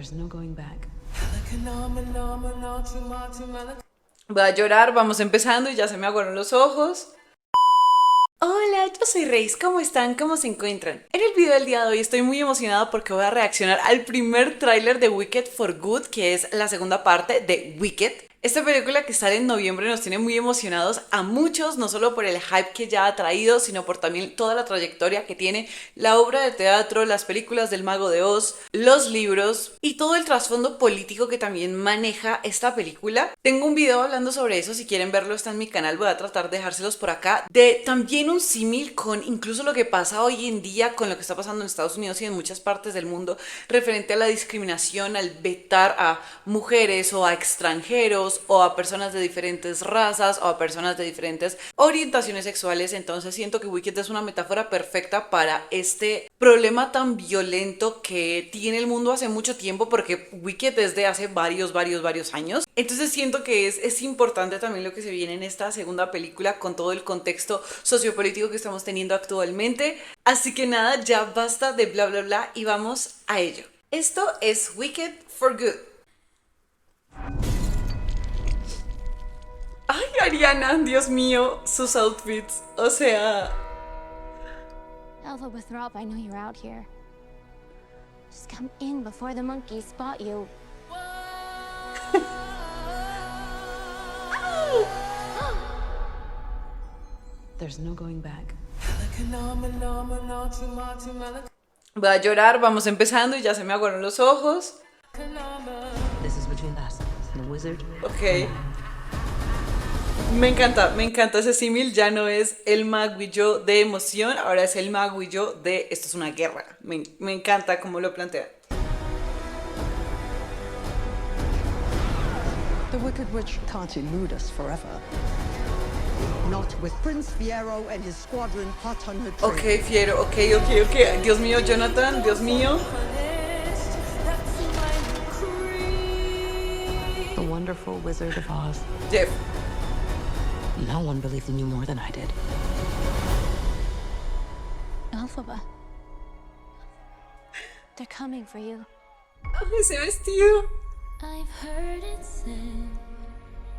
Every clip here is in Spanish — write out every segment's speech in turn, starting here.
There's no going back. Voy a llorar, vamos empezando y ya se me aguaron los ojos. Hola, yo soy Reis, ¿cómo están? ¿Cómo se encuentran? En el video del día de hoy estoy muy emocionada porque voy a reaccionar al primer tráiler de Wicked for Good, que es la segunda parte de Wicked. Esta película que sale en noviembre nos tiene muy emocionados a muchos, no solo por el hype que ya ha traído, sino por también toda la trayectoria que tiene la obra de teatro, las películas del Mago de Oz, los libros y todo el trasfondo político que también maneja esta película. Tengo un video hablando sobre eso, si quieren verlo está en mi canal, voy a tratar de dejárselos por acá, de también un símil con incluso lo que pasa hoy en día, con lo que está pasando en Estados Unidos y en muchas partes del mundo, referente a la discriminación, al vetar a mujeres o a extranjeros, o a personas de diferentes razas o a personas de diferentes orientaciones sexuales. Entonces siento que Wicked es una metáfora perfecta para este problema tan violento que tiene el mundo hace mucho tiempo, porque Wicked es de hace varios años. Entonces siento que es importante también lo que se viene en esta segunda película con todo el contexto sociopolítico que estamos teniendo actualmente. Así que nada, ya basta de bla bla bla y vamos a ello. Esto es Wicked for Good. Ay, Ariana, Dios mío, sus outfits, o sea... Alpha Withrop, I know you're out here. Just come in before the monkeys spot you. There's no going back. Voy a llorar, vamos empezando y ya se me aguaron los ojos. This is between us and the wizard. Ok. Me encanta ese símil, ya no es el mago y yo de emoción, ahora es el mago y yo de esto es una guerra. Me encanta cómo lo plantea. The Wicked Witch can't elude us forever. Not with Prince Fiero and his squadron hot on her trail. Ok, Fiero, ok. Dios mío, Jonathan, Dios mío. The wonderful Wizard of Oz. Jeff. No one believed in you more than I did. Alphaba. They're coming for you. Ay, ese vestido. I've heard it said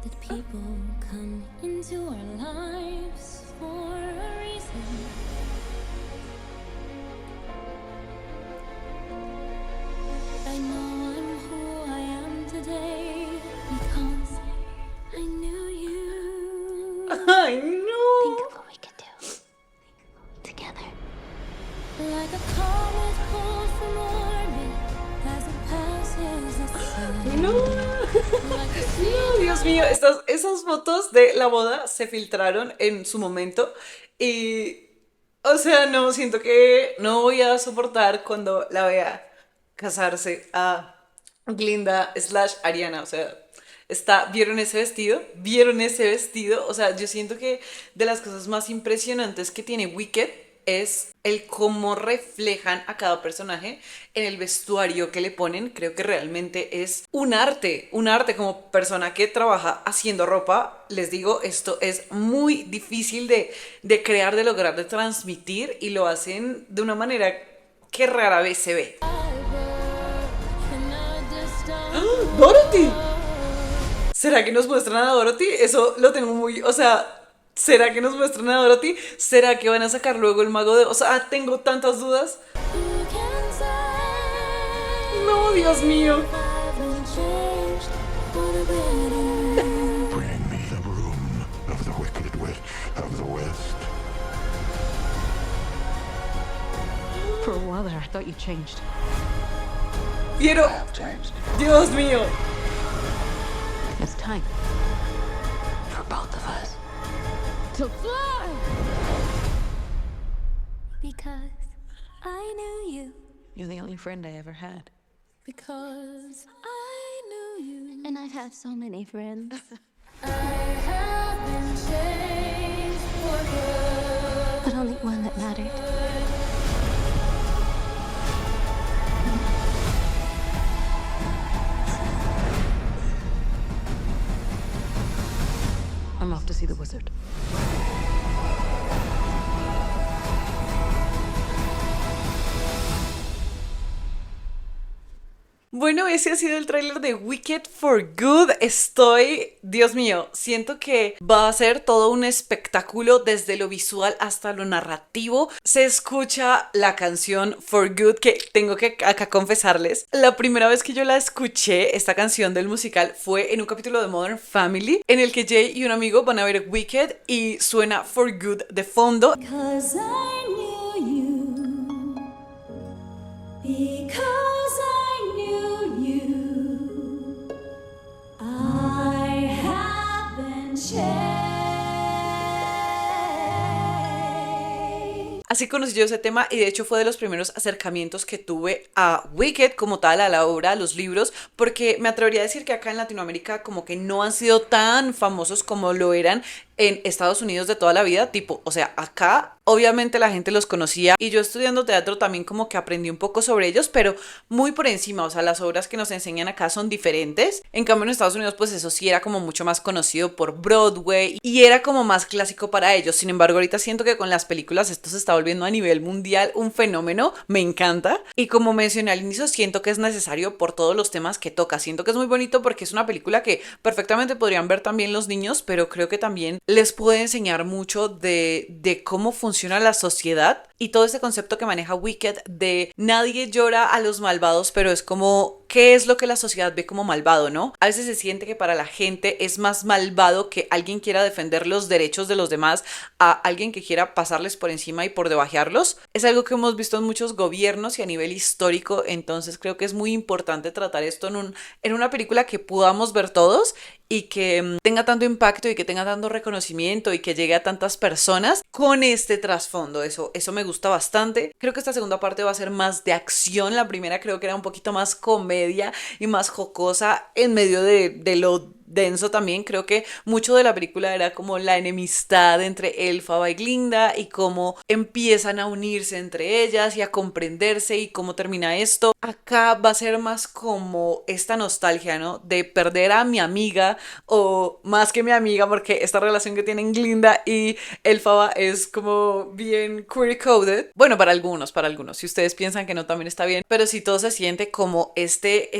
that people come into our lives for a reason. I know I'm who I am today because I knew you. Ay, Think no. of what we could do together. Like a comet pulled from orbit as it passes the sun. No. Like a sea No, Dios mío, esas fotos de la boda se filtraron en su momento y, o sea, no, siento que no voy a soportar cuando la vea casarse a Glinda / Ariana, o sea, ¿vieron ese vestido? ¿Vieron ese vestido? O sea, yo siento que de las cosas más impresionantes que tiene Wicked es el cómo reflejan a cada personaje en el vestuario que le ponen. Creo que realmente es un arte como persona que trabaja haciendo ropa. Les digo, esto es muy difícil de crear, de lograr, de transmitir, y lo hacen de una manera que rara vez se ve. ¡Dorothy! ¿Será que nos muestran a Dorothy? Eso lo tengo muy... O sea, ¿será que nos muestran a Dorothy? ¿Será que van a sacar luego el mago de... O sea, tengo tantas dudas. who can say No, Dios mío. I haven't changed for the better. Bring me the room of the Wicked Witch of the West. For a while there, I thought you changed. Quiero... Changed. Dios mío. It's time for both of us. To fly! Because I knew you. You're the only friend I ever had. Because I knew you. And I've had so many friends. I have been changed for good. But only one that mattered. I'm off to see the wizard. Bueno, ese ha sido el tráiler de Wicked for Good. Dios mío, siento que va a ser todo un espectáculo desde lo visual hasta lo narrativo. Se escucha la canción For Good, que tengo que acá confesarles. La primera vez que yo la escuché, esta canción del musical, fue en un capítulo de Modern Family, en el que Jay y un amigo van a ver Wicked y suena For Good de fondo. Because I knew you. Because I knew you. I haven't changed. Así conocí yo ese tema y de hecho fue de los primeros acercamientos que tuve a Wicked como tal, a la obra, a los libros, porque me atrevería a decir que acá en Latinoamérica como que no han sido tan famosos como lo eran en Estados Unidos de toda la vida, tipo, o sea, acá obviamente la gente los conocía y yo estudiando teatro también como que aprendí un poco sobre ellos, pero muy por encima, o sea, las obras que nos enseñan acá son diferentes. En cambio en Estados Unidos pues eso sí era como mucho más conocido por Broadway y era como más clásico para ellos. Sin embargo, ahorita siento que con las películas esto se está volviendo a nivel mundial un fenómeno, me encanta. Y como mencioné al inicio, siento que es necesario por todos los temas que toca. Siento que es muy bonito porque es una película que perfectamente podrían ver también los niños, pero creo que también les puede enseñar mucho de cómo funciona la sociedad y todo ese concepto que maneja Wicked de nadie llora a los malvados, pero es como qué es lo que la sociedad ve como malvado, ¿no? A veces se siente que para la gente es más malvado que alguien quiera defender los derechos de los demás a alguien que quiera pasarles por encima y por debajearlos. Es algo que hemos visto en muchos gobiernos y a nivel histórico, entonces creo que es muy importante tratar esto en una película que podamos ver todos y que tenga tanto impacto y que tenga tanto reconocimiento y que llegue a tantas personas con este trasfondo. Eso me gusta bastante. Creo que esta segunda parte va a ser más de acción. La primera creo que era un poquito más comedia y más jocosa en medio de lo denso también. Creo que mucho de la película era como la enemistad entre Elphaba y Glinda y cómo empiezan a unirse entre ellas y a comprenderse y cómo termina esto. Acá va a ser más como esta nostalgia, ¿no? De perder a mi amiga o más que mi amiga, porque esta relación que tienen Glinda y Elphaba es como bien queer coded. Bueno, para algunos. Si ustedes piensan que no, también está bien. Pero sí todo se siente como este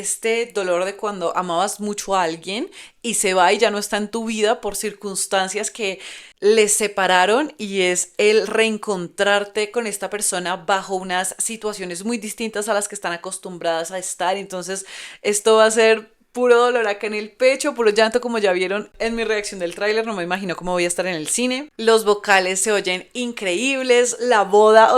dolor de cuando amabas mucho a alguien y se va y ya no está en tu vida por circunstancias que les separaron y es el reencontrarte con esta persona bajo unas situaciones muy distintas a las que están acostumbradas a estar. Entonces esto va a ser puro dolor acá en el pecho, puro llanto, como ya vieron en mi reacción del tráiler. No me imagino cómo voy a estar en el cine. Los vocales se oyen increíbles. La boda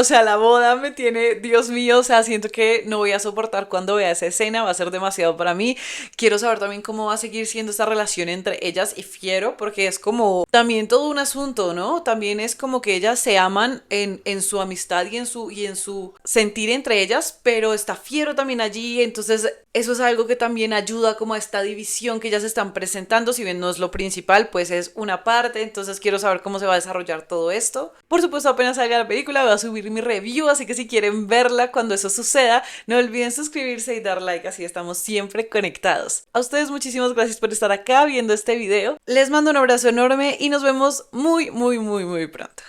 me tiene, Dios mío, o sea, siento que no voy a soportar cuando vea esa escena, va a ser demasiado para mí. Quiero saber también cómo va a seguir siendo esta relación entre ellas y Fiyero, porque es como también todo un asunto, ¿no? También es como que ellas se aman en su amistad y en su sentir entre ellas, pero está Fiyero también allí, entonces eso es algo que también ayuda como a esta división que ya se están presentando. Si bien no es lo principal, pues es una parte. Entonces quiero saber cómo se va a desarrollar todo esto. Por supuesto, apenas salga la película voy a subir mi review, así que si quieren verla cuando eso suceda, no olviden suscribirse y dar like, así estamos siempre conectados. A ustedes muchísimas gracias por estar acá viendo este video. Les mando un abrazo enorme y nos vemos muy pronto.